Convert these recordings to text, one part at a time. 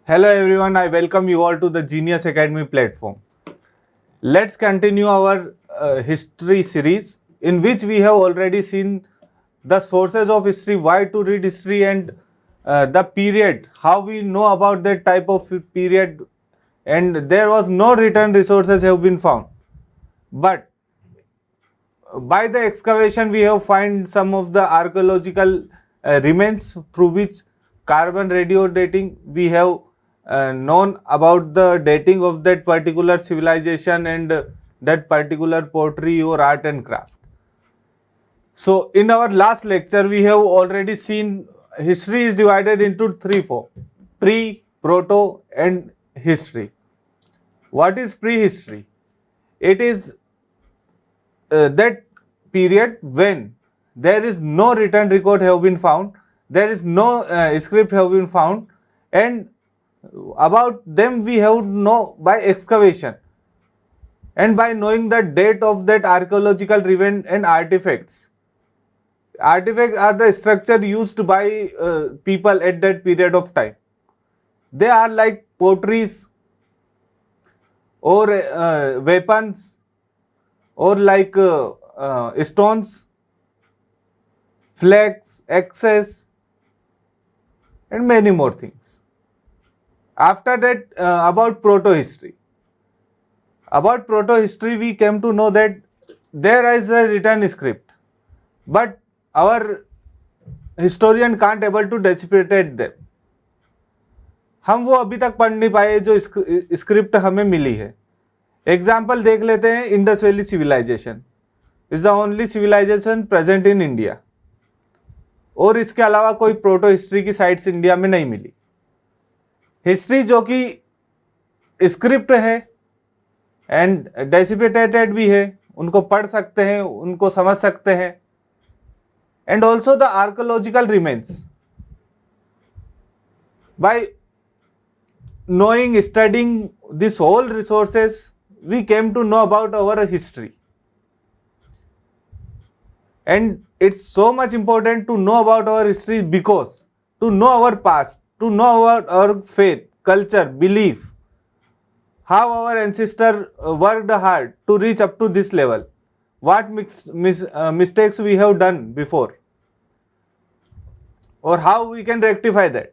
Hello everyone, I welcome you all to the Genius Academy platform. Let's continue our history series in which we have already seen the sources of history, why to read history and the period, how we know about that type of period, and there was no written resources have been found. But by the excavation we have find some of the archaeological remains through which carbon radio dating we have known about the dating of that particular civilization and that particular pottery or art and craft. So in our last lecture we have already seen history is divided into three forms: pre, proto and history. What is prehistory? It is that period when there is no written record have been found, there is no script have been found, and about them we have to know by excavation and by knowing the date of that archaeological event and artifacts. Artifacts are the structure used by people at that period of time. They are like potteries or weapons or like stones, flags, axes, and many more things. After that, about proto-history. About proto-history, we came to know that there is a written script, but our historian can't able to decipherate them. हम वो अभी तक पढ़ नहीं पाए जो script हमें मिली है. एग्जाम्पल देख लेते हैं. Indus Valley civilisation is the only civilisation present in India, और इसके अलावा कोई प्रोटो हिस्ट्री की साइट्स इंडिया में नहीं मिली. हिस्ट्री जो कि स्क्रिप्ट है एंड डेसिपेटेटेड भी है, उनको पढ़ सकते हैं, उनको समझ सकते हैं, and also the archaeological remains. By knowing, studying this whole resources, we came to know about our history. And it's so much important to know about our history because to know our past, to know about our faith, culture, belief, how our ancestors worked hard to reach up to this level, what mistakes we have done before, or how we can rectify that.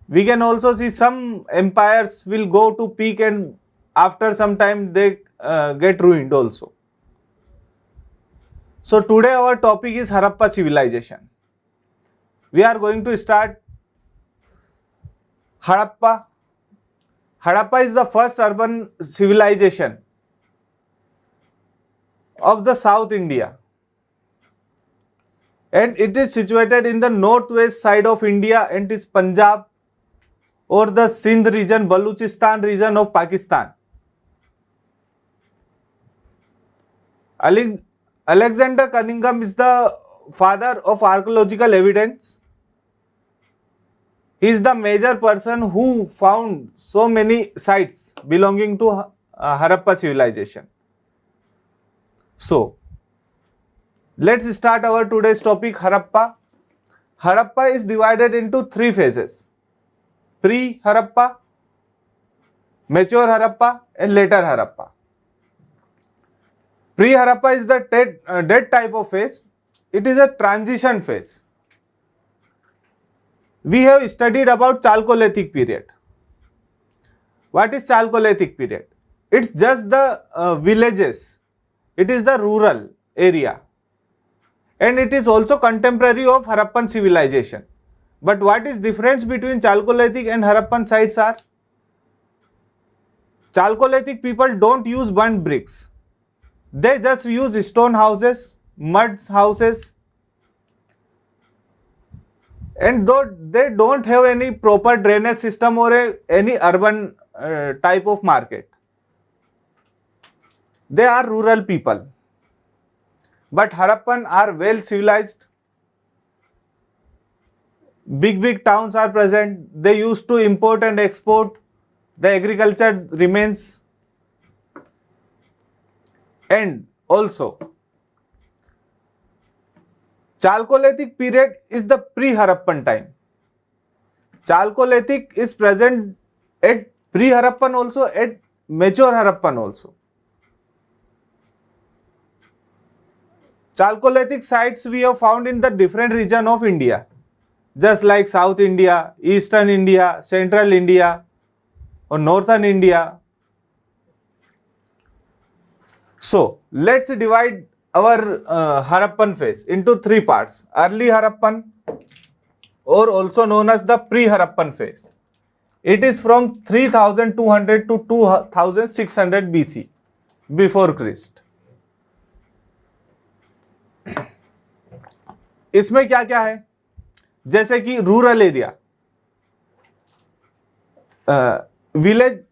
We can also see some empires will go to peak and after some time they get ruined also. So today our topic is Harappa civilization. We are going to start Harappa. Harappa is the first urban civilization of the South India, and it is situated in the northwest side of India and is Punjab or the Sindh region, Baluchistan region of Pakistan. Alexander Cunningham is the father of archaeological evidence. He is the major person who found so many sites belonging to Harappa civilization. So, let's start our today's topic, Harappa. Harappa is divided into three phases: pre-Harappa, mature Harappa and later Harappa. Pre-Harappa is the dead type of phase. It is a transition phase. We have studied about Chalcolithic period. What is Chalcolithic period? It's just the villages. It is the rural area. And it is also contemporary of Harappan civilization. But what is difference between Chalcolithic and Harappan sites are? Chalcolithic people don't use burnt bricks. They just use stone houses, mud houses, and though they don't have any proper drainage system or any urban type of market. They are rural people. But Harappan are well civilized. Big towns are present. They used to import and export. The agriculture remains. And also, Chalcolithic period is the pre-Harappan time. Chalcolithic is present at pre-Harappan also, at mature Harappan also. Chalcolithic sites we have found in the different region of India, just like South India, Eastern India, Central India, or Northern India. So, let's divide our Harappan phase into three parts. Early Harappan, or also known as the pre-Harappan phase. It is from 3200 to 2600 BC, before Christ. इसमें क्या क्या है, जैसे कि rural area, village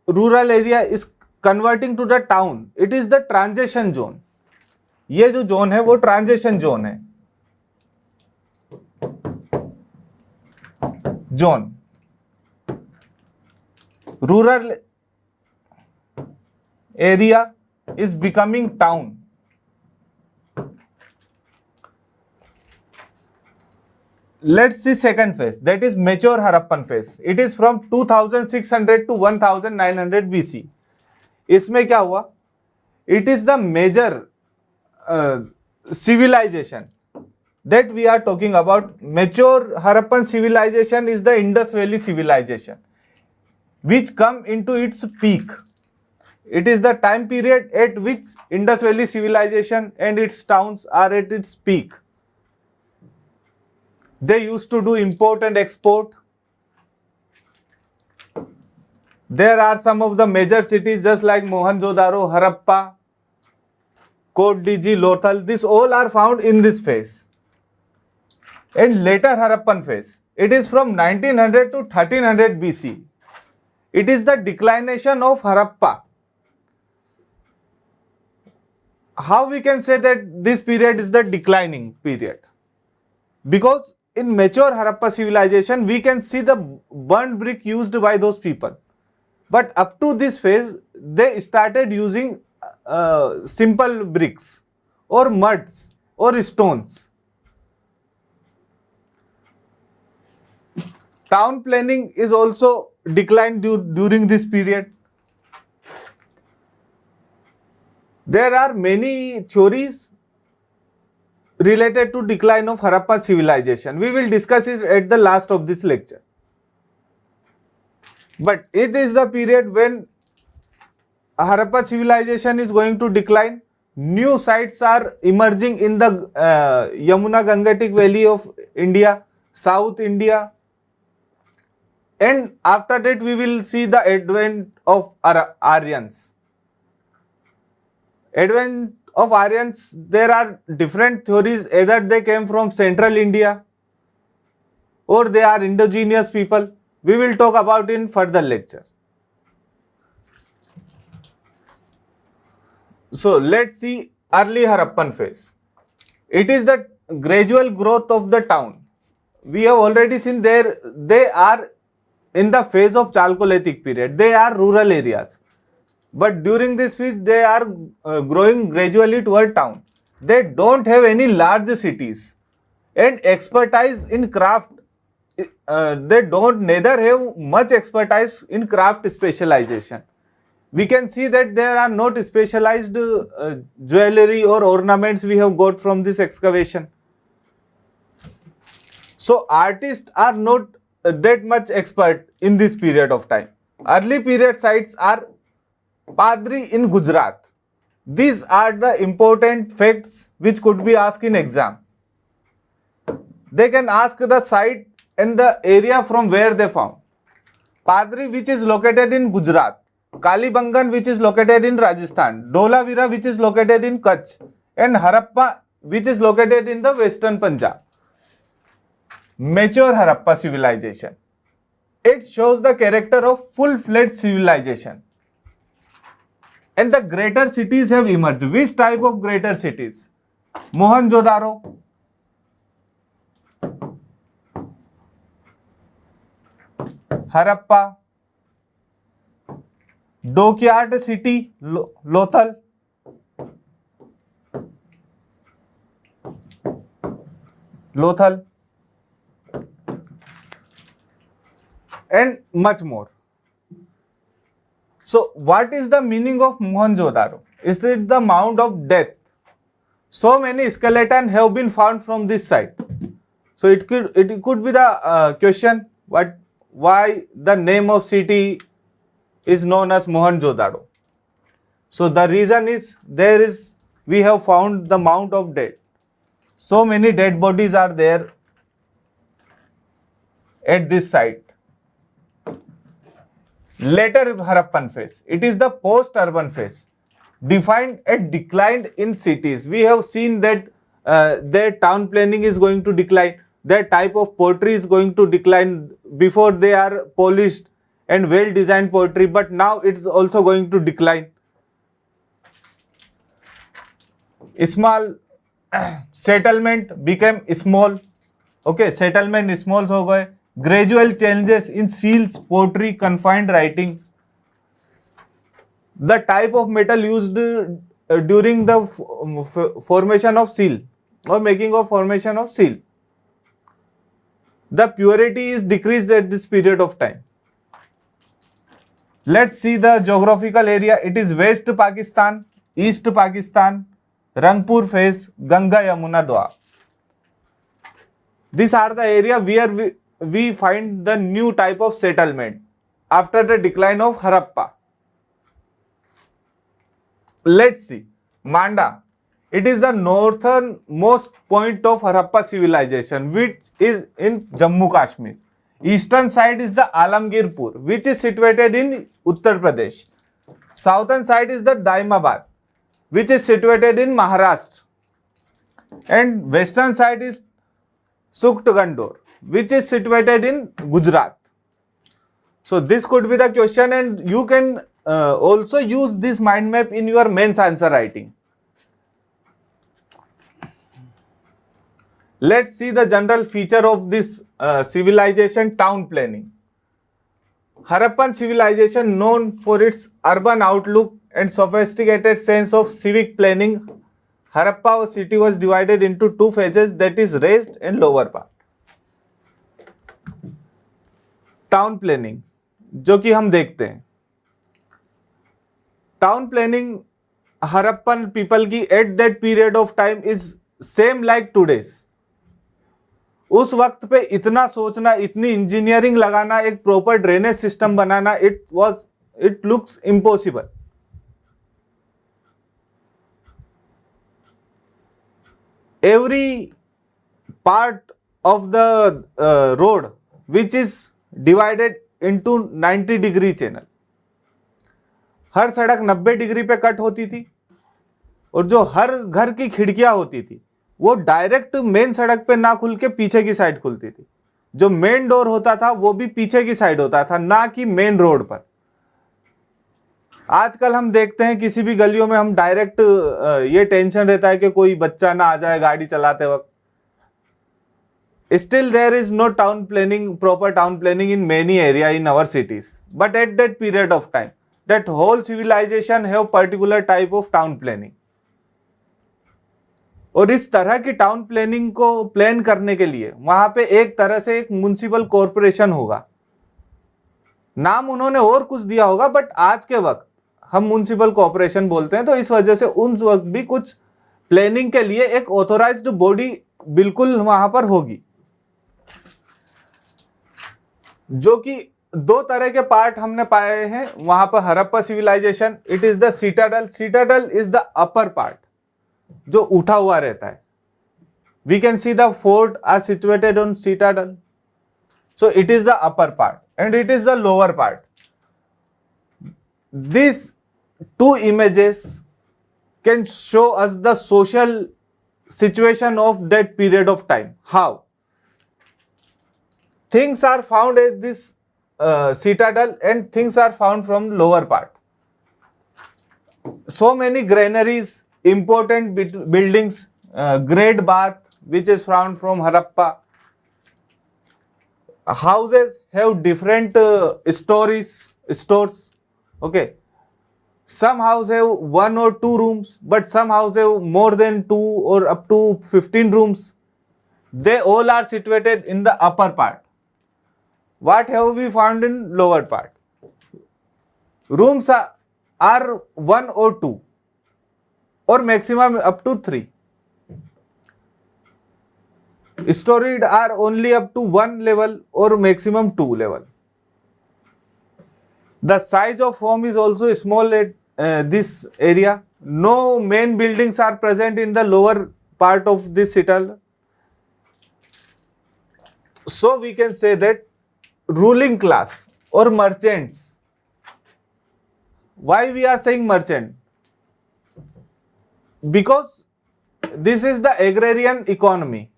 rural area is converting to the town, it is the transition zone. ये जो zone है वो ट्रांजिशन जोन है. Zone rural area is becoming town. Let's see second phase, that is mature Harappan phase. It is from 2600 to 1900 BC. इसमें क्या हुआ? It is the major civilization that we are talking about. Mature Harappan civilization is the Indus Valley civilization, which come into its peak. It is the time period at which Indus Valley civilization and its towns are at its peak. They used to do import and export. There are some of the major cities just like Mohenjo-daro, Harappa, Kot Diji, Lothal. These all are found in this phase. And later Harappan phase, it is from 1900 to 1300 BC. It is the declination of Harappa. How we can say that this period is the declining period? Because in mature Harappa civilization, we can see the burnt brick used by those people. But up to this phase, they started using simple bricks or muds or stones. Town planning is also declined during this period. There are many theories related to decline of Harappa civilization. We will discuss it at the last of this lecture. But it is the period when Harappa civilization is going to decline. New sites are emerging in the Yamuna Gangetic Valley of India, South India. And after that we will see the advent of Aryans. Advent of Aryans, there are different theories, either they came from central India or they are indigenous people. We will talk about in further lecture. So let's see early Harappan phase. It is the gradual growth of the town. We have already seen there, they are in the phase of Chalcolithic period. They are rural areas. But during this phase, they are growing gradually toward town. They don't have any large cities and expertise in craft. They don't neither have much expertise in craft specialization. We can see that there are not specialized jewelry or ornaments we have got from this excavation. So artists are not that much expert in this period of time. Early period sites are Padri in Gujarat. These are the important facts which could be asked in exam. They can ask the site and the area from where they found. Padri, which is located in Gujarat, Kalibangan, which is located in Rajasthan, Dholavira, which is located in Kutch, and Harappa, which is located in the western Punjab. Mature Harappa civilization. It shows the character of full-fledged civilization. And the greater cities have emerged. Which type of greater cities? Mohenjo-daro, Harappa, Dockyard city, Lothal, and much more. So what is the meaning of Mohenjo-daro? Is it the mound of death? So many skeletons have been found from this site. So it could be the question, why the name of city is known as Mohenjo-daro. So the reason is we have found the mound of dead. So many dead bodies are there at this site. Later Harappan phase, it is the post-urban phase, defined and declined in cities. We have seen that their town planning is going to decline, their type of poetry is going to decline. Before they are polished and well designed poetry, but now it is also going to decline. Small settlement became small. Okay, settlement small हो गए. Gradual changes in seals, poetry, confined writings. The type of metal used during the formation of seal or making of formation of seal. The purity is decreased at this period of time. Let's see the geographical area. It is West Pakistan, East Pakistan, Rangpur phase, Ganga Yamuna Doab. These are the area where we find the new type of settlement after the decline of Harappa. Let's see. Manda. It is the northernmost point of Harappa civilization, which is in Jammu Kashmir. Eastern side is the Alamgirpur, which is situated in Uttar Pradesh. Southern side is the Daimabad, which is situated in Maharashtra. And western side is Suktgandor, which is situated in Gujarat. So this could be the question, and you can also use this mind map in your mains answer writing. Let's see the general feature of this civilization, town planning. Harappan civilization, known for its urban outlook and sophisticated sense of civic planning. Harappa city was divided into two phases, that is raised and lower part. Town planning जो कि हम देखते हैं, town planning Harappan people की at that period of time is same like today's. उस वक्त पे इतना सोचना, इतनी इंजीनियरिंग लगाना, एक प्रॉपर ड्रेनेज सिस्टम बनाना, it looks impossible. Every part of the road which is divided into 90 degree channel. हर सड़क 90 डिग्री पे कट होती थी, और जो हर घर की खिड़कियां होती थी वो डायरेक्ट मेन सड़क पे ना खुल के पीछे की साइड खुलती थी. जो मेन डोर होता था वो भी पीछे की साइड होता था, ना कि मेन रोड पर. आजकल हम देखते हैं किसी भी गलियों में हम डायरेक्ट ये टेंशन रहता है कि कोई बच्चा ना आ जाए गाड़ी चलाते वक्त. Still there is no town planning, proper town planning in many area in our cities. But at that period of time, that whole civilization have particular type of town planning. और इस तरह की टाउन प्लानिंग को plan करने के लिए वहां पे एक तरह से एक म्युनिसिपल कॉर्पोरेशन होगा. नाम उन्होंने और कुछ दिया होगा, बट आज के वक्त हम म्युनिसिपल कॉर्पोरेशन बोलते हैं. तो इस वजह से उस वक्त भी कुछ प्लानिंग के लिए एक ऑथोराइज्ड बॉडी बिल्कुल वहां पर होगी. जो कि दो तरह के पार्ट हमने पाए हैं वहां पर Harappa civilization. It is the citadel. Citadel is the upper part जो उठा हुआ रहता है. We can see the fort are situated on citadel. So it is the upper part and it is the lower part. This two images can show us the social situation of that period of time. How things are found at this citadel and things are found from lower part. So many granaries, important buildings, great bath which is found from Harappa. Houses have different stores. Okay, some houses have 1 or 2 rooms, but some houses have more than 2 or up to 15 rooms. They all are situated in the upper part. What have we found in lower part? Rooms are 1 or 2 or maximum up to 3. Storied are only up to 1 level or maximum 2 level. The size of home is also small at this area. No main buildings are present in the lower part of this citadel. So we can say that ruling class or merchants. Why we are saying merchant? Because this is the agrarian economy.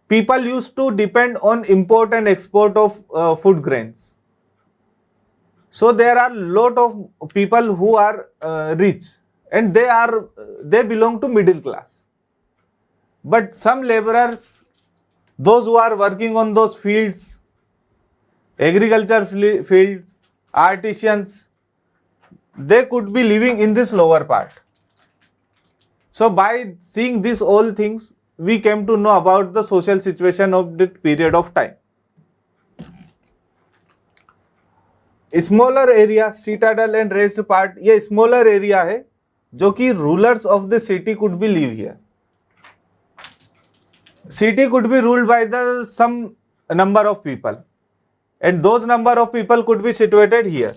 People used to depend on import and export of food grains. So there are lot of people who are rich and they belong to middle class. But some laborers, those who are working on those fields, agriculture fields, artisans, they could be living in this lower part. So by seeing these all things, we came to know about the social situation of that period of time. Smaller area, citadel and raised part, ये smaller area है जो कि rulers of the city could be live here. City could be ruled by the some number of people, and those number of people could be situated here.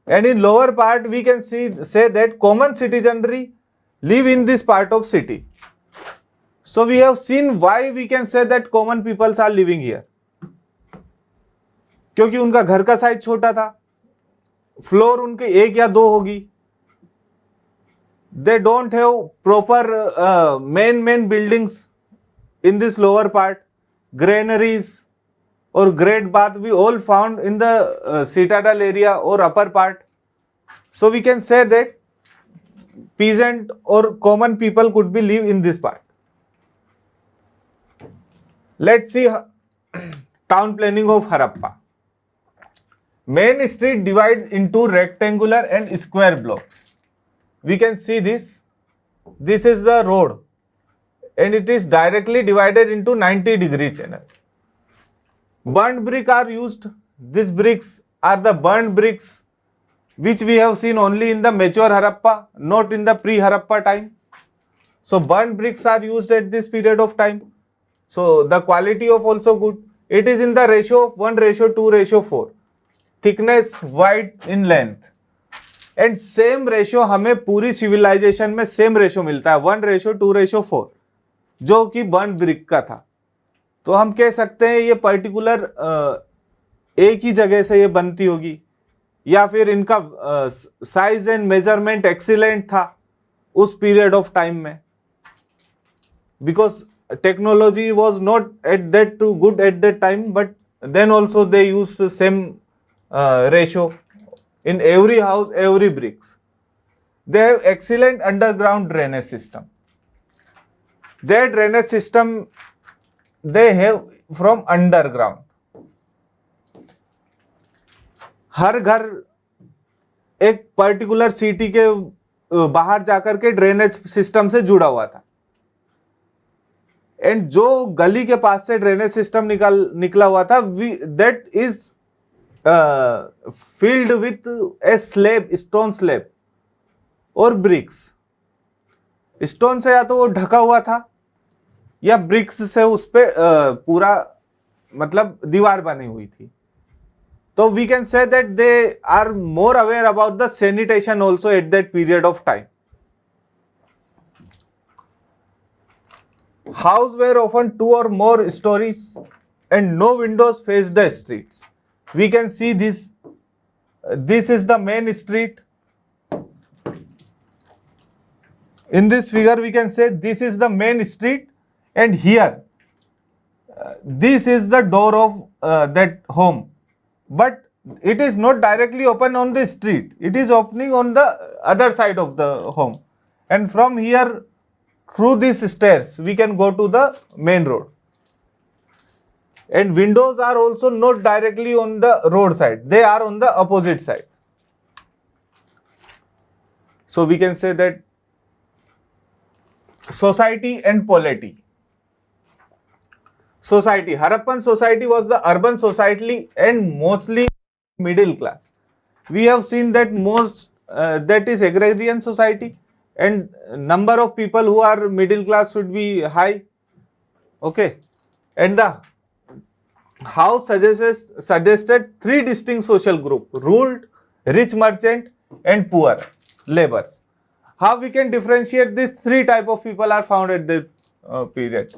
And in lower part, we can say that common citizenry live in this part of city. So we have seen why we can say that common peoples are living here. क्योंकि उनका घर का size छोटा था, floor उनके 1 या 2 होगी. They don't have proper main buildings in this lower part. Granaries or great bath we all found in the citadel area or upper part. So we can say that peasant or common people could be live in this part. Let's see town planning of Harappa. Main street divides into rectangular and square blocks. We can see this. This is the road and it is directly divided into 90-degree channel. Burnt brick are used. These bricks are the burnt bricks which we have seen only in the mature Harappa, not in the pre-Harappa time. So burnt bricks are used at this period of time. So the quality of also good. It is in the ratio of 1:2:4. Thickness, width in length. And same ratio हमें पूरी civilisation में same ratio मिलता है 1:2:4 जो कि burn brick का था. तो हम कह सकते हैं ये पर्टिकुलर एक ही जगह से ये बनती होगी या फिर इनका साइज एंड मेजरमेंट एक्सीलेंट था उस पीरियड ऑफ टाइम में, because technology was not at that too good at that time, but then also they used same ratio in every house, every bricks. They have excellent underground drainage system. Their drainage system they have from underground. हर घर एक particular city के बाहर जाकर के drainage system से जुड़ा हुआ था. एंड जो गली के पास से ड्रेनेज सिस्टम निकला हुआ था, that is filled with a slab, stone slab और bricks. स्टोन से या तो वो ढका हुआ था या ब्रिक्स से उस पे पूरा मतलब दीवार बनी हुई थी. तो we can say that they are more aware about the sanitation also at that period of time. Houses were often 2 or more stories and no windows faced the streets. We can see this. This is the main street. In this figure, we can say this is the main street, and here, this is the door of that home. But it is not directly open on the street. It is opening on the other side of the home. And from here, through these stairs, we can go to the main road. And windows are also not directly on the road side. They are on the opposite side. So we can say that society and polity. society. Harappan society was the urban society and mostly middle class. We have seen that most that is agrarian society, and number of people who are middle class should be high. Okay, and the house suggested three distinct social group: ruled, rich merchant, and poor laborers. How we can differentiate these three type of people are found at the period.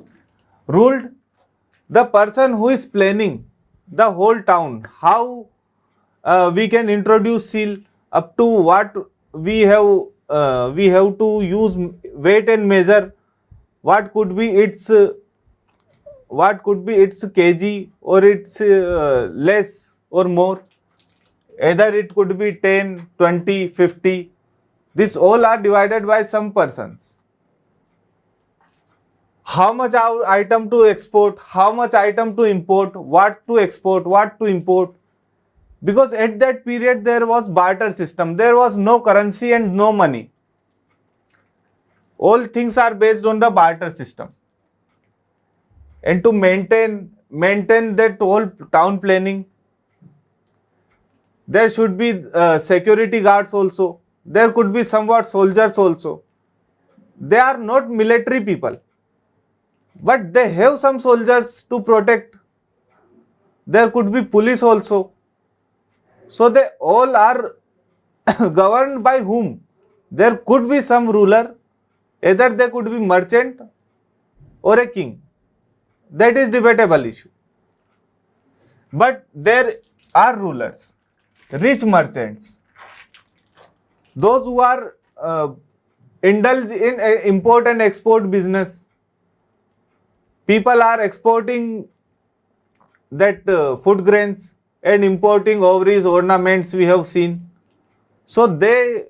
Ruled, the person who is planning the whole town, how we can introduce seal, up to what we have to use weight and measure, what could be its kg, or its less or more, either it could be 10, 20, 50. This all are divided by some persons. How much item to export, how much item to import, what to export, what to import. Because at that period there was barter system, there was no currency and no money. All things are based on the barter system. And to maintain that whole town planning, there should be security guards also. There could be somewhat soldiers also. They are not military people, but they have some soldiers to protect. There could be police also. So they all are governed by whom? There could be some ruler, either they could be merchant or a king. That is debatable issue. But there are rulers, rich merchants, those who are indulge in import and export business. People are exporting that food grains and importing ovaries, ornaments we have seen. So they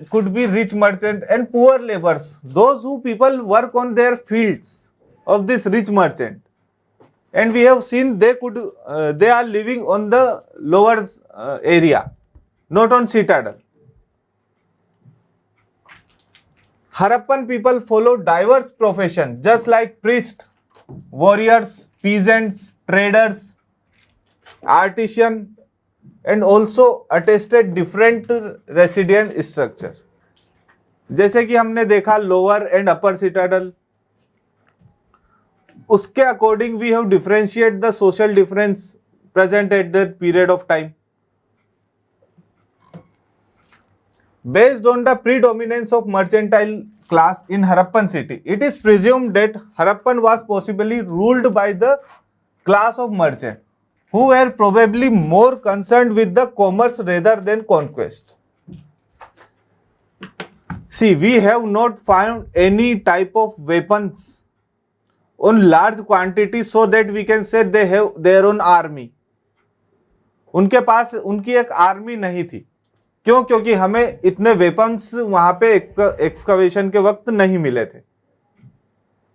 could be rich merchant and poor laborers. Those who people work on their fields of this rich merchant. And we have seen they are living on the lower area, not on citadel. Harappan people follow diverse profession, just like priests, warriors, peasants, traders, artisan, and also attested different resident structure. जैसे कि हमने देखा lower and upper citadel, उसके according we have differentiate the social difference present at that period of time. Based on the predominance of mercantile class in Harappan city, it is presumed that Harappan was possibly ruled by the class of merchant, who were probably more concerned with the commerce rather than conquest. See, we have not found any type of weapons on large quantity so that we can say they have their own army. उनके पास उनकी एक army नहीं थी. क्यों? क्योंकि हमें इतने weapons वहां पे एक्सकवेशन के वक्त नहीं मिले थे.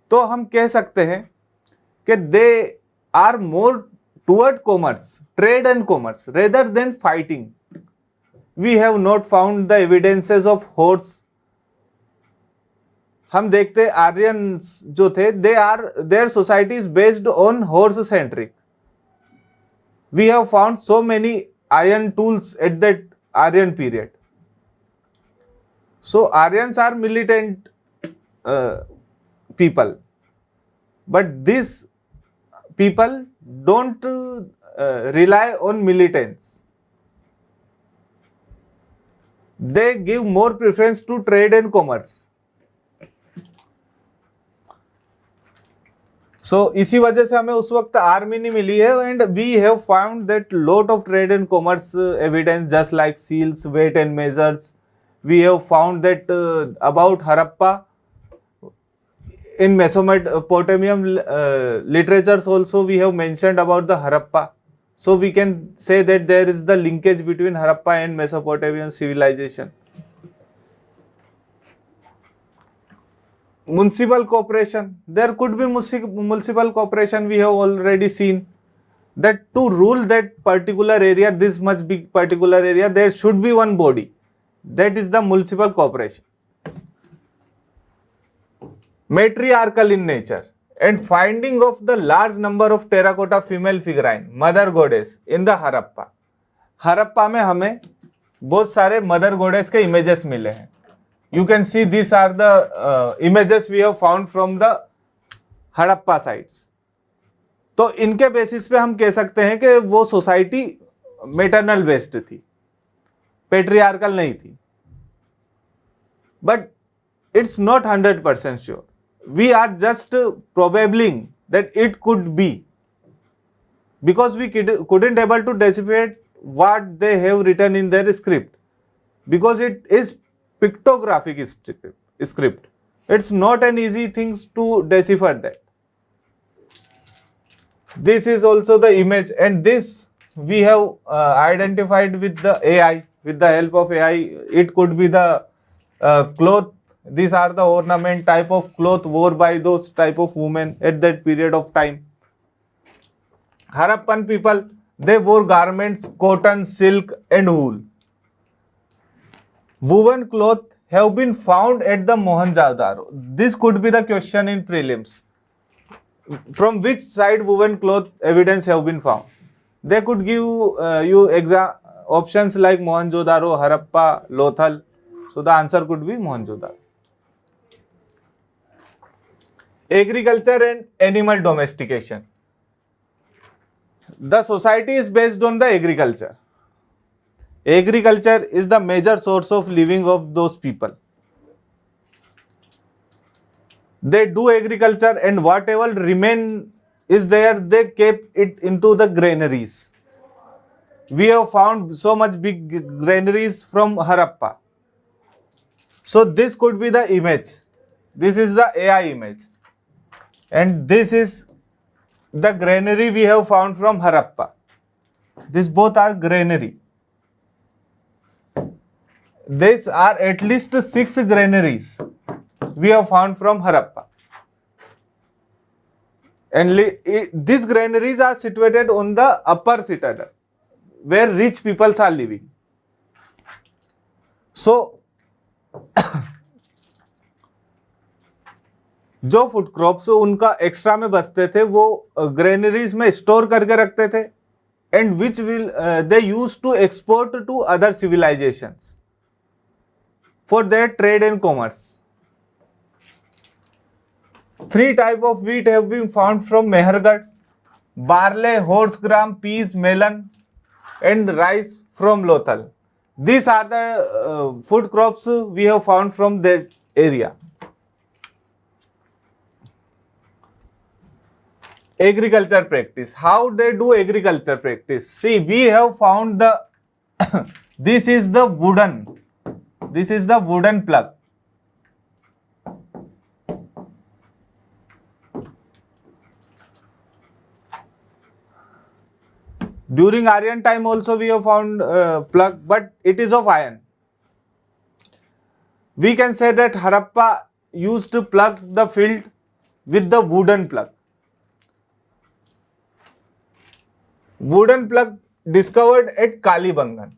तो हम कह सकते हैं कि they are more toward commerce, trade and commerce rather than fighting. We have not found the evidences of horse. हम देखते आर्यंस जो थे, their society is based on horse centric. We have found so many iron tools at that Aryan period. So Aryans are militant people, but these people don't rely on militants. They give more preference to trade and commerce. So इसी वजह से हमें उस वक्त army नहीं मिली है. And we have found that lot of trade and commerce evidence just like seals, weight and measures. We have found that about Harappa in Mesopotamian literatures also we have mentioned about the Harappa. So we can say that there is the linkage between Harappa and Mesopotamian civilisation. Municipal cooperation, there could be municipal cooperation. We have already seen that to rule that particular area, this much big particular area, there should be one body, that is the municipal cooperation. Matriarchal in nature, and finding of the large number of terracotta female figurine, mother goddess in the Harappa. Harappa में हमें बहुत सारे mother गोडेस के images मिले हैं. You can see these are the images we have found from the Harappa sites. तो इनके basis पे हम कह सकते हैं कि वो सोसाइटी मेटरनल बेस्ड थी, पेट्रियार्कल नहीं थी. But it's not 100% sure. We are just probabling that it could be, because we couldn't able to decipher what they have written in their script, because it is pictographic script. It's not an easy thing to decipher that. This is also the image, and this we have identified with the AI, with the help of AI. It could be the cloth. These are the ornament type of cloth worn by those type of women at that period of time. Harappan people, they wore garments, cotton, silk and wool. Woven cloth have been found at the Mohenjo-daro. This could be the question in prelims. From which side woven cloth evidence have been found? They could give you options like Mohenjo-daro, Harappa, Lothal. So the answer could be Mohenjo-daro. Agriculture and animal domestication. The society is based on the agriculture. Agriculture is the major source of living of those people. They do agriculture, and whatever remain is there, they keep it into the granaries. We have found so much big granaries from Harappa. So this could be the image. This is the AI image. And this is the granary we have found from Harappa. These both are granary. These are at least 6 granaries we have found from Harappa. And these granaries are situated on the upper citadel, where rich peoples are living. So, जो food crops उनका extra में बचते थे वो granaries में store करके रखते थे, and which will they use to export to other civilisations for their trade and commerce. 3 types of wheat have been found from Mehergarh: barley, horse gram, peas, melon, and rice from Lothal. These are the food crops we have found from that area. Agriculture practice. How they do agriculture practice? See, we have found the this is the wooden plug. During Aryan time also we have found plug, but it is of iron. We can say that Harappa used to plug the field with the wooden plug. Wooden plug discovered at Kalibangan.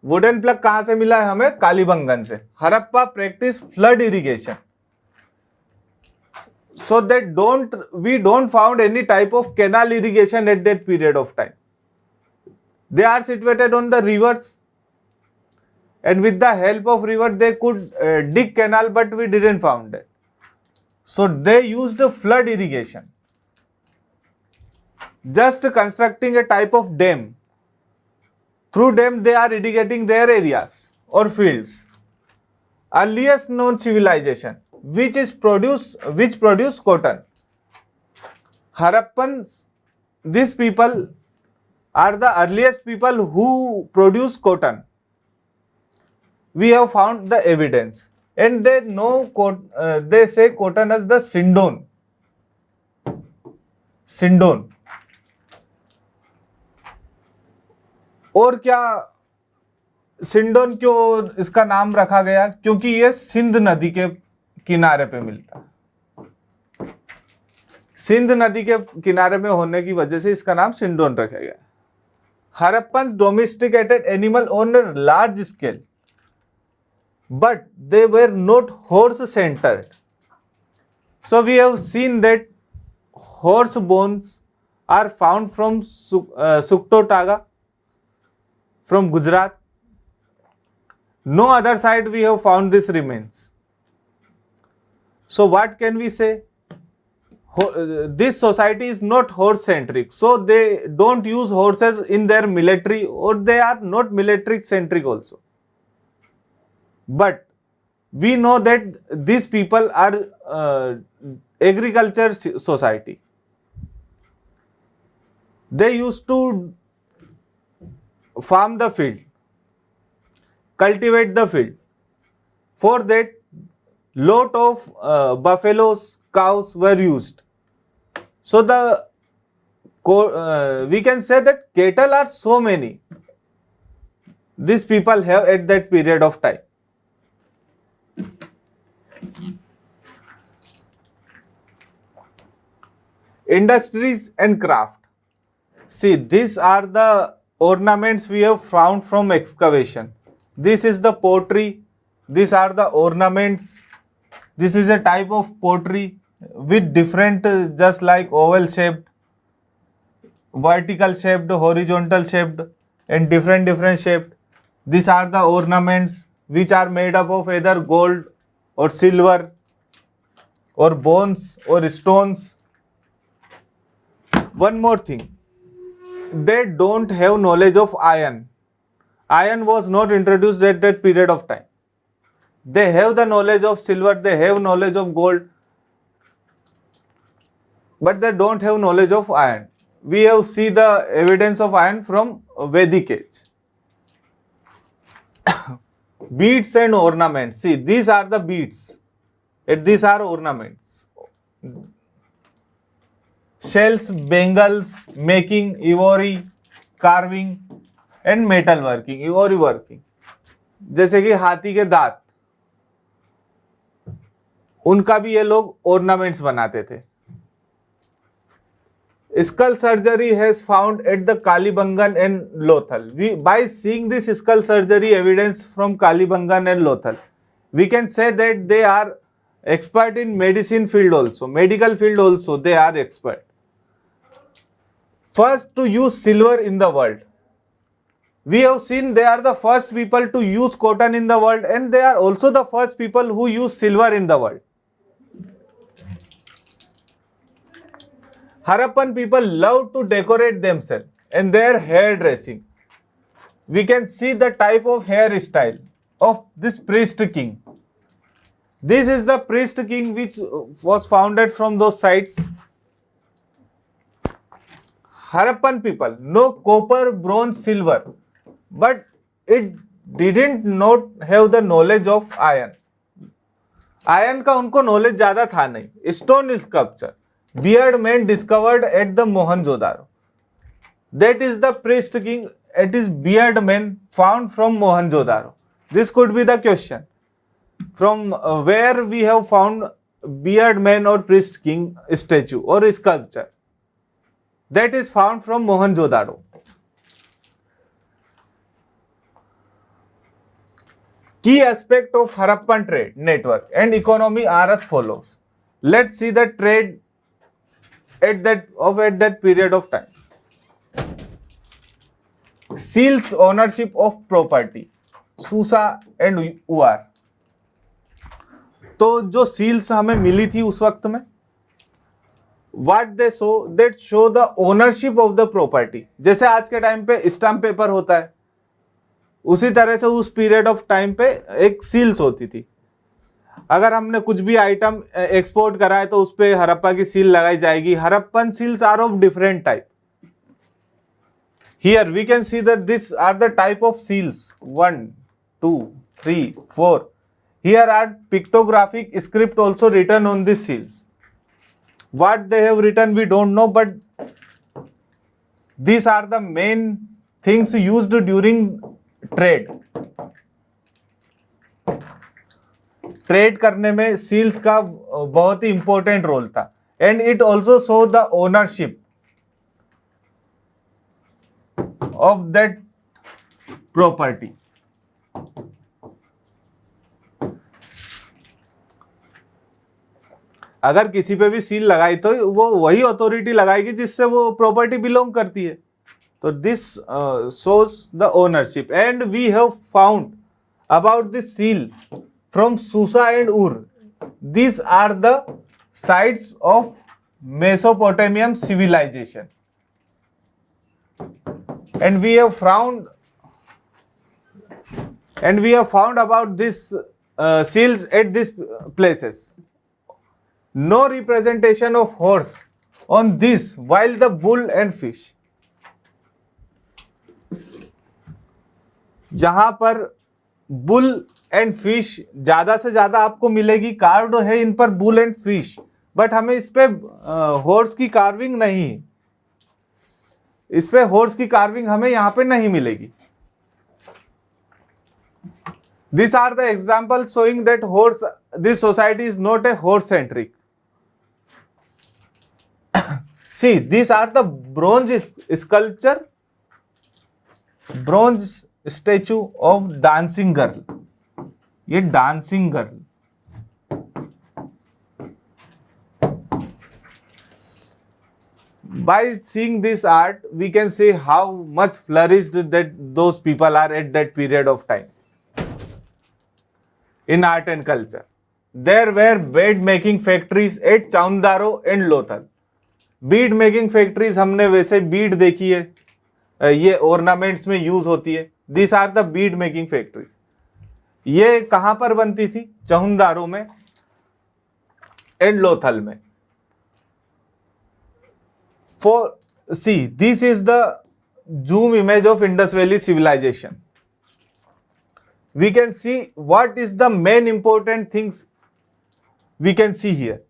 Wooden plug कहां से मिला है हमें? कालीबंगन से. Harappa practice flood irrigation. So that we don't found any type of canal irrigation at that period of time. They are situated on the rivers, and with the help of river they could dig canal, but we didn't found it. So they used flood irrigation, just constructing a type of dam. Through dam they are irrigating their areas or fields. Earliest known civilization which produce cotton. Harappans, these people are the earliest people who produce cotton. We have found the evidence, and they know they say cotton as the Sindon. Sindon. और क्या सिंडोन क्यों इसका नाम रखा गया? क्योंकि ये सिंध नदी के किनारे पे मिलता है. सिंध नदी के किनारे में होने की वजह से इसका नाम सिंडोन रखा गया. Harappan domesticated animal on a large scale, but they were not horse centred. So we have seen that horse bones are found from Sukhotaga, from Gujarat. No other side we have found these remains. So what can we say? This society is not horse centric, so they don't use horses in their military, or they are not military centric also. But we know that these people are agriculture society. They used to farm the field, cultivate the field. For that, lot of buffaloes, cows were used. So we can say that cattle are so many these people have at that period of time. Industries and craft. See, these are the ornaments we have found from excavation. This is the pottery. These are the ornaments. This is a type of pottery with different, just like oval shaped, vertical shaped, horizontal shaped, and different shaped. These are the ornaments which are made up of either gold or silver or bones or stones. One more thing, they don't have knowledge of iron. Iron was not introduced at that period of time. They have the knowledge of silver, they have knowledge of gold, but they don't have knowledge of iron. We have seen the evidence of iron from Vedic age. Beads and ornaments. See, these are the beads. These are ornaments. Shells, bangles, making, ivory, carving and metal working, ivory working. जैसे कि हाथी के दांत, उनका भी ये लोग ornaments बनाते थे. Skull surgery has found at the Kalibangan and Lothal. By seeing this skull surgery evidence from Kalibangan and Lothal, we can say that they are expert in medicine field also, medical field also they are expert. First to use silver in the world. We have seen they are the first people to use cotton in the world, and they are also the first people who use silver in the world. Harappan people love to decorate themselves and their hair dressing. We can see the type of hairstyle of this priest king. This is the priest king which was founded from those sites. Harappan people, no copper, bronze, silver, but it didn't not have the knowledge of iron. Iron का उनको knowledge ज़्यादा था नहीं. Stone sculpture. Beard man discovered at the Mohenjo-daro. That is the priest king. It is beard man found from Mohenjo-daro. This could be the question. From where we have found beard man or priest king statue or sculpture? That is found from Mohenjo-daro. Key aspect of Harappan trade network and economy are as follows. Let's see the trade at that period of time. Seals ownership of property, Susa and Uar. तो जो seals हमें मिली थी उस वक्त में, what they show, that show the ownership of the property. जैसे आज के टाइम पे स्टैम्प पेपर होता है, उसी तरह से उस पीरियड ऑफ टाइम पे एक सील्स होती थी. अगर हमने कुछ भी आइटम एक्सपोर्ट करा है तो उस पे हड़प्पा की सील लगाई जाएगी. Harappan seals are of different type. Here we can see that these are the type of seals. 1, 2, 3, 4. Here are pictographic script also written on these seals. What they have written we don't know, but these are the main things used during trade. Trade करने में seals का बहुत ही important role था. And it also show the ownership of that property. अगर किसी पे भी seal लगाई तो वो वही अथॉरिटी लगाएगी जिससे वो प्रॉपर्टी बिलोंग करती है. तो this shows the ownership, and we have found about the seals from Susa and Ur. These are the sites of Mesopotamian civilization, and we have found about these seals at these places. No representation of horse on this, while the bull and fish. जहां पर bull and fish ज्यादा से ज्यादा आपको मिलेगी, carved है इन पर bull and fish, but हमें इस पे हॉर्स की कार्विंग नहीं, इस पे हॉर्स की कार्विंग हमें यहां पे नहीं मिलेगी. These are the examples showing that this society is not a horse centric. See, these are the bronze sculpture, bronze statue of dancing girl. ये dancing girl, by seeing this art we can see how much flourished that those people are at that period of time in art and culture. There were bead making factories at Chaundaro and Lothal. Beed making factories हमने वैसे बीड देखी है, ये ornaments में use होती है. This are the bead making factories. ये कहां पर बनती थी? चहुंदारो में एंड लोथल में. For see, this is the zoom image of Indus Valley civilisation. We can see what is the main important things we can see here.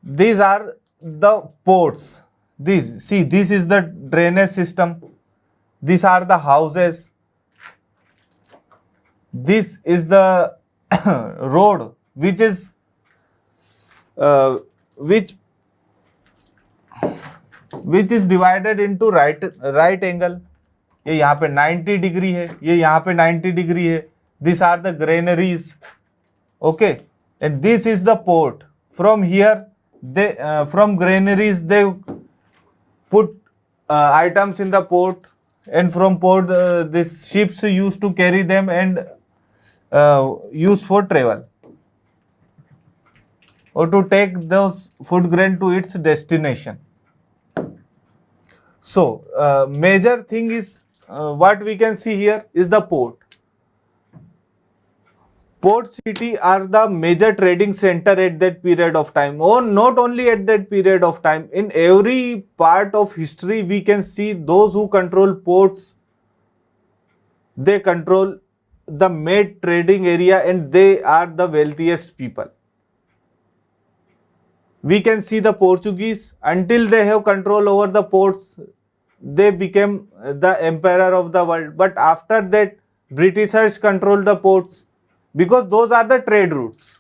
These are the ports. This is the drainage system. These are the houses. This is the road which is which is divided into right angle. ये यहाँ पे 90 degree है, ये यहाँ पे 90 degree है. These are the granaries. Okay. And this is the port. From here, from granaries they put items in the port, and from port these ships used to carry them and use for travel or to take those food grain to its destination. So major thing is what we can see here is the port. Port city are the major trading center at that period of time, or not only at that period of time. In every part of history we can see those who control ports, they control the main trading area and they are the wealthiest people. We can see the Portuguese, until they have control over the ports, they became the emperor of the world. But after that, Britishers controlled the ports, because those are the trade routes,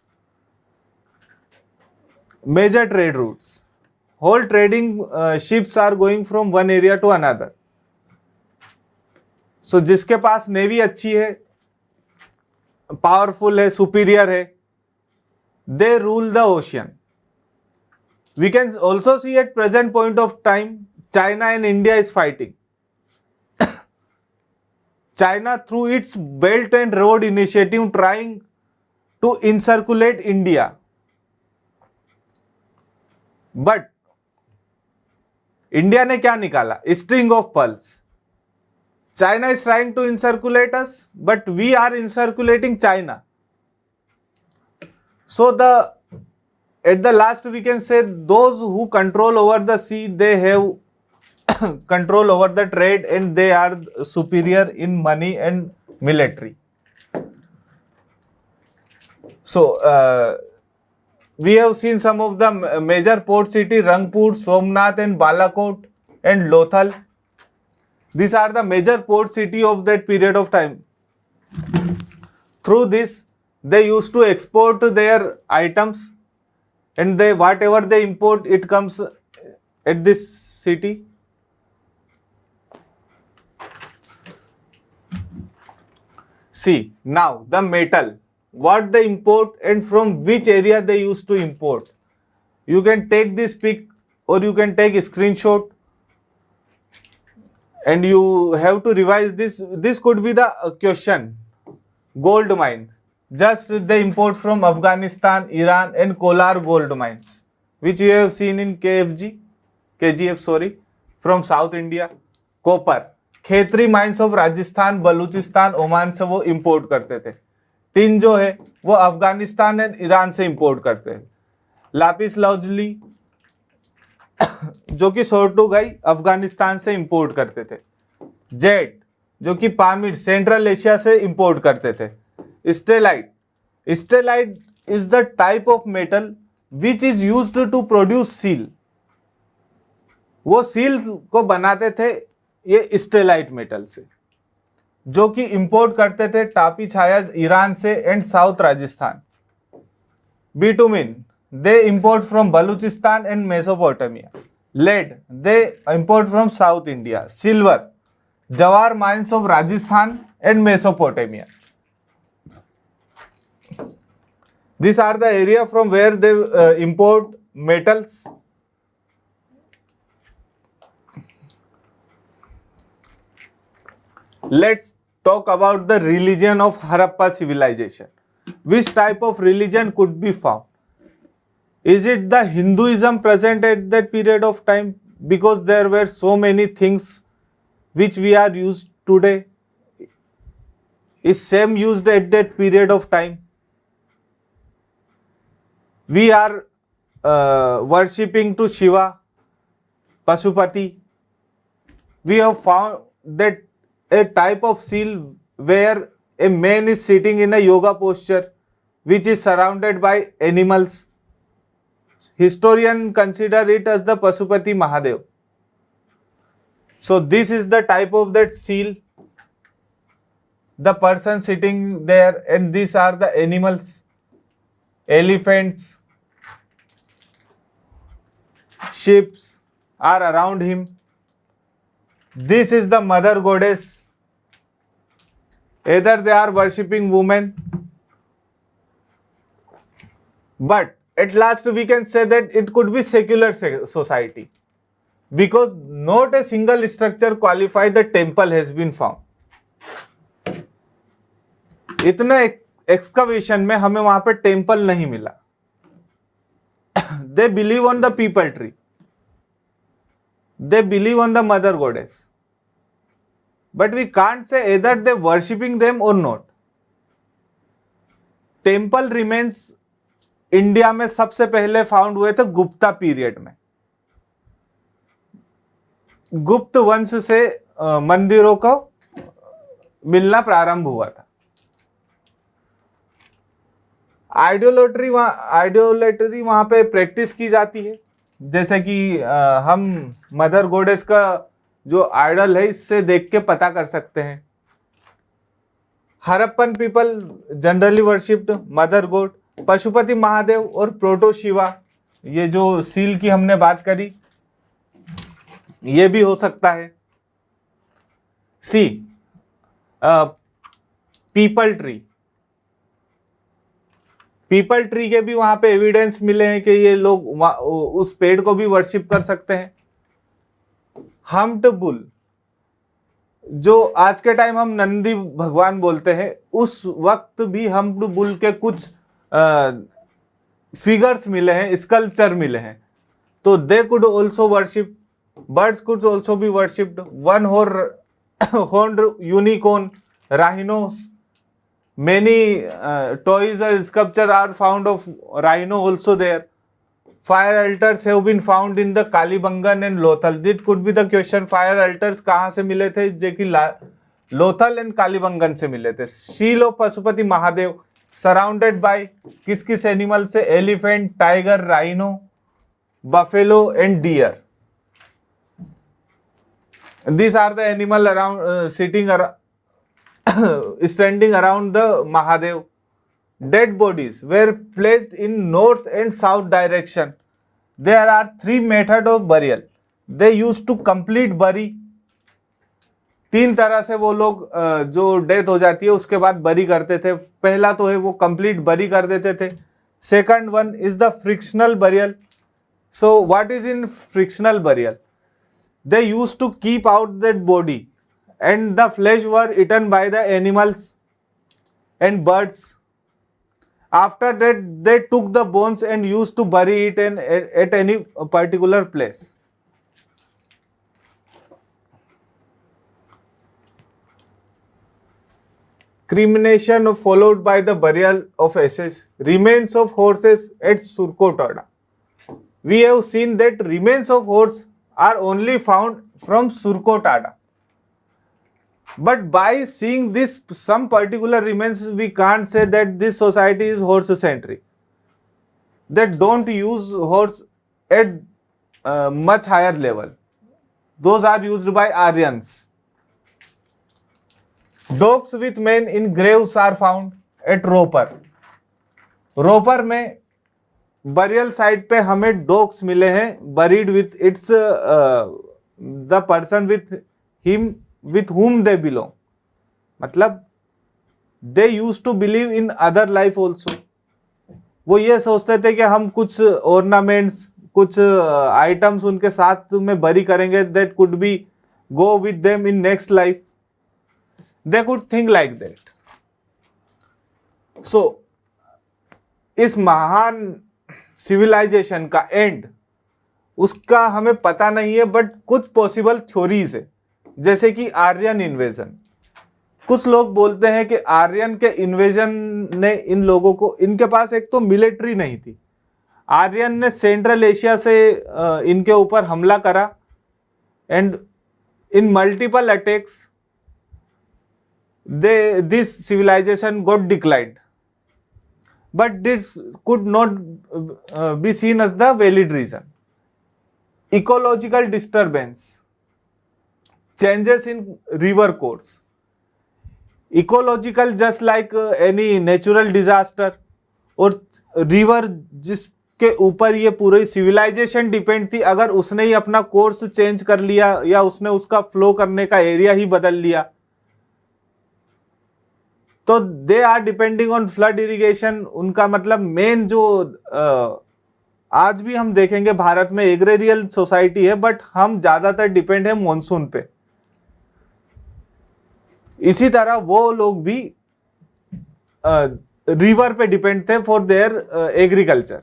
major trade routes. Whole trading ships are going from one area to another. So जिसके पास navy अच्छी है, powerful है, superior है, they rule the ocean. We can also see at present point of time, China and India is fighting. China, through its Belt and Road Initiative, trying to encirculate India. But India ने क्या निकाला? String of pearls. China is trying to encirculate us, but we are encirculating China. So at the last we can say those who control over the sea, they have control over the trade and they are superior in money and military. So we have seen some of the major port city: Rangpur, Somnath and Balakot and Lothal. These are the major port city of that period of time. Through this they used to export their items, and they whatever they import, it comes at this city. See, now the metal, what they import and from which area they used to import. You can take this pic or you can take a screenshot and you have to revise this. This could be the question. Gold mines. Just the import from Afghanistan, Iran and Kolar gold mines, which you have seen in KGF, sorry, from South India. Copper. Khetri mines of Rajasthan, Balochistan, Oman से वो import करते थे. Tin जो है वो Afghanistan and Iran से import करते हैं. लापिस लाजुली जो कि सोर्टुगाई अफगानिस्तान से इंपोर्ट करते थे. जेट जो कि पामिड सेंट्रल एशिया से इंपोर्ट करते थे. Steatite. Steatite is the type of metal which is used to produce seal. वो सील को बनाते थे ये स्टेलाइट मेटल से, जो कि इंपोर्ट करते थे टापी छाया ईरान से and south Rajasthan. Bitumen they import from Baluchistan and Mesopotamia. Lead they import from south India. Silver Zawar mines of Rajasthan and Mesopotamia. These are the area from where they import metals. Let's talk about the religion of Harappa civilization. Which type of religion could be found? Is it the Hinduism present at that period of time? Because there were so many things which we are used today. Is same used at that period of time? We are worshipping to Shiva, Pasupati. We have found that a type of seal where a man is sitting in a yoga posture which is surrounded by animals. Historians consider it as the Pasupati Mahadev. So this is the type of that seal. The person sitting there, and these are the animals. Elephants, sheep are around him. This is the mother goddess. Either they are worshipping women, but at last we can say that it could be secular society, because not a single structure qualified the temple has been found. इतना excavation में हमें वहां पे temple नहीं मिला. They believe on the people tree. They believe on the mother goddess. But we can't say either they worshipping them or not. Temple remains India में सबसे पहले फाउंड हुए थे गुप्ता पीरियड में. गुप्त वंश से मंदिरों को मिलना प्रारंभ हुआ था. आइडियोलेटरी वहां पे प्रैक्टिस की जाती है. जैसे कि हम मदर गॉडेस का जो आइडल है इससे देख के पता कर सकते हैं. Harappan people generally worshipped mother God, Pashupati Mahadev और प्रोटो शिवा. ये जो सील की हमने बात करी ये भी हो सकता है. See people tree. People tree के भी वहां पे एविडेंस मिले हैं कि ये लोग उस पेड़ को भी वर्शिप कर सकते हैं. हम्प्ड बुल, जो आज के टाइम हम नंदी भगवान बोलते हैं, उस वक्त भी हम्प्ड बुल के कुछ फिगर्स मिले हैं, स्कल्पचर मिले हैं. तो they could also worship. Birds could also be worshipped. One horned unicorn, rhinos. Many toys or sculpture are found of rhino also there. Fire altars have been found in the Kalibangan and Lothal. This could be the question. Fire altars कहाँ से मिले थे? जो कि Lothal and Kalibangan से मिले थे. Seal of Pashupati Mahadev surrounded by किस किस एनिमल से? Elephant, tiger, rhino, buffalo and deer. These are the animal around sitting around standing around the Mahadev. Dead bodies were placed in north and south direction. There are three methods of burial. They used to complete bury. तीन तरह से वो लोग जो death हो जाती है उसके बाद बरी करते थे. पहला तो है वो कंप्लीट बरी कर देते थे. Second one is the frictional burial. So what is in frictional burial? They used to keep out that body and the flesh were eaten by the animals and birds. After that they took the bones and used to bury it at any particular place. Cremation followed by the burial of ashes. Remains of horses at Surkotada. We have seen that remains of horse are only found from Surkotada. But by seeing this, some particular remains, we can't say that this society is horse-centric. They don't use horse at much higher level. Those are used by Aryans. Dogs with men in graves are found at Roper. Ropar में burial site पे हमें dogs मिले हैं buried with it's the person with whom they belong. मतलब they use to believe in other life also. वो ये सोचते थे कि हम कुछ ऑर्नामेंट्स कुछ आइटम्स उनके साथ में बरी करेंगे that could be go with them in next life. They could think like that. So इस महान सिविलाइजेशन का एंड उसका हमें पता नहीं है, बट कुछ पॉसिबल थ्योरीज है जैसे कि आर्यन इन्वेजन. कुछ लोग बोलते हैं कि आर्यन के इन्वेजन ने इन लोगों को, इनके पास एक तो मिलिट्री नहीं थी, आर्यन ने सेंट्रल एशिया से इनके ऊपर हमला करा and in multiple attacks this civilisation got declined. But this could not be seen as the valid reason. Ecological disturbance, changes in river course. Ecological just like any natural disaster, और river जिसके ऊपर ये पूरी civilization depend थी, अगर उसने ही अपना course change कर लिया या उसने उसका फ्लो करने का एरिया ही बदल लिया तो they are depending on flood irrigation. उनका मतलब मेन जो आज भी हम देखेंगे भारत में एग्रेरियल सोसाइटी है, बट हम ज्यादातर डिपेंड है मॉनसून पे. इसी तरह वो लोग भी रिवर पे डिपेंड थे फॉर देयर एग्रीकल्चर.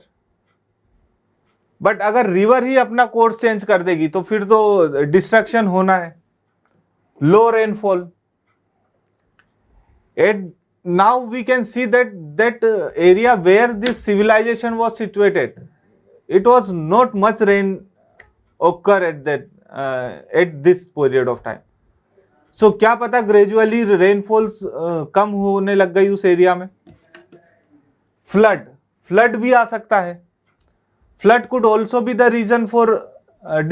बट अगर रिवर ही अपना कोर्स चेंज कर देगी तो फिर तो डिस्ट्रक्शन होना है. लो rainfall. Now we can see that area where this civilization was situated, it was not much rain occur at this period of time. So क्या पता gradually rainfalls कम होने लग गई उस एरिया में. flood भी आ सकता है. flood could also be the reason for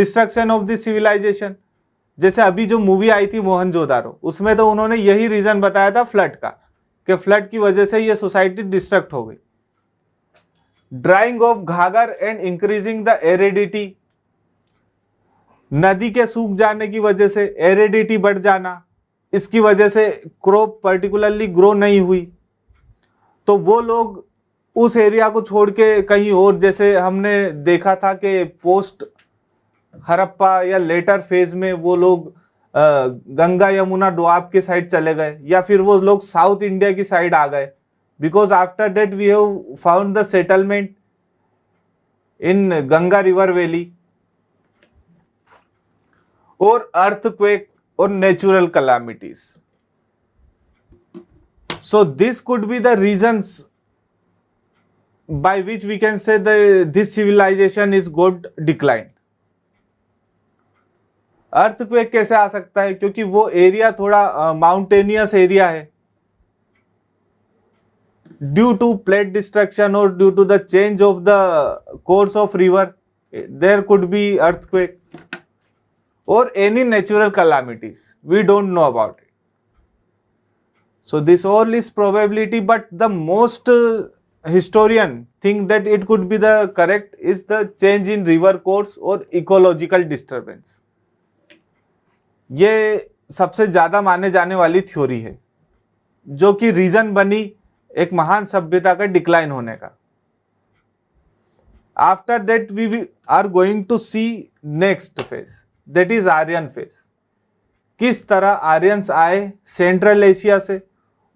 destruction of this civilization. जैसे अभी जो मूवी आई थी मोहनजोदारो, उसमें तो उन्होंने यही रीजन बताया था फ्लड का कि फ्लड की वजह से ये सोसाइटी डिस्ट्रक्ट हो गई. Drying of घाघर and increasing the aridity. नदी के सूख जाने की वजह से एरिडिटी बढ़ जाना, इसकी वजह से क्रॉप पर्टिकुलरली ग्रो नहीं हुई, तो वो लोग उस एरिया को छोड़ के कहीं और, जैसे हमने देखा था कि पोस्ट हड़प्पा या लेटर फेज में वो लोग गंगा यमुना डोआब के साइड चले गए, या फिर वो लोग साउथ इंडिया की साइड आ गए. Because after that we have found the settlement in Ganga river valley. और अर्थक्वेक और natural calamities. So this could be the reasons by which we can say that this civilization is got declined. Earthquake कैसे आ सकता है? क्योंकि वो area थोड़ा mountainous area है. ड्यू टू प्लेट डिस्ट्रक्शन और due to the change of the course of river there could be earthquake और any natural calamities. We don't know about it. So this all is probability, but the most historian think that it could be the correct is the change in river course और ecological disturbance. ये सबसे ज्यादा माने जाने वाली theory है जो कि रीजन बनी एक महान सभ्यता का डिक्लाइन होने का. After that, are going to see next phase, that is Aryan phase. किस तरह आर्यंस आए सेंट्रल एशिया से,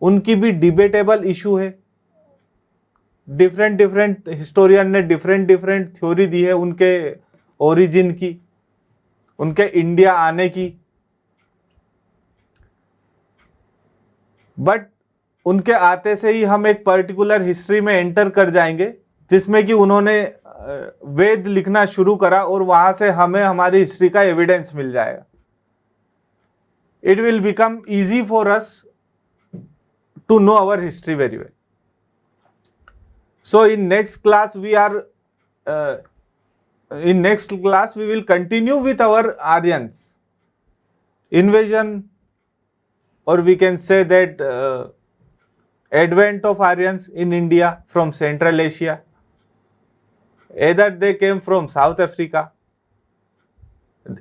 उनकी भी डिबेटेबल इशू है. डिफरेंट हिस्टोरियन ने डिफरेंट थ्योरी दी है उनके ओरिजिन की, उनके इंडिया आने की. बट उनके आते से ही हम एक पर्टिकुलर हिस्ट्री में एंटर कर जाएंगे जिसमें कि उन्होंने वेद लिखना शुरू करा और वहां से हमें हमारी हिस्ट्री का एविडेंस मिल जाएगा. It will become easy for us to know our history very well. So in next class we will continue with our Aryans invasion, or we can say that advent of Aryans in India from Central Asia. Either they came from South Africa,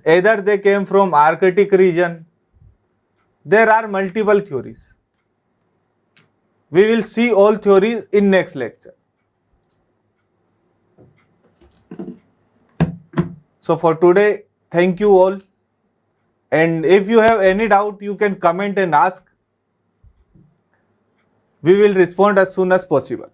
either they came from Arctic region. There are multiple theories. We will see all theories in next lecture. So for today, thank you all. And if you have any doubt, you can comment and ask. We will respond as soon as possible.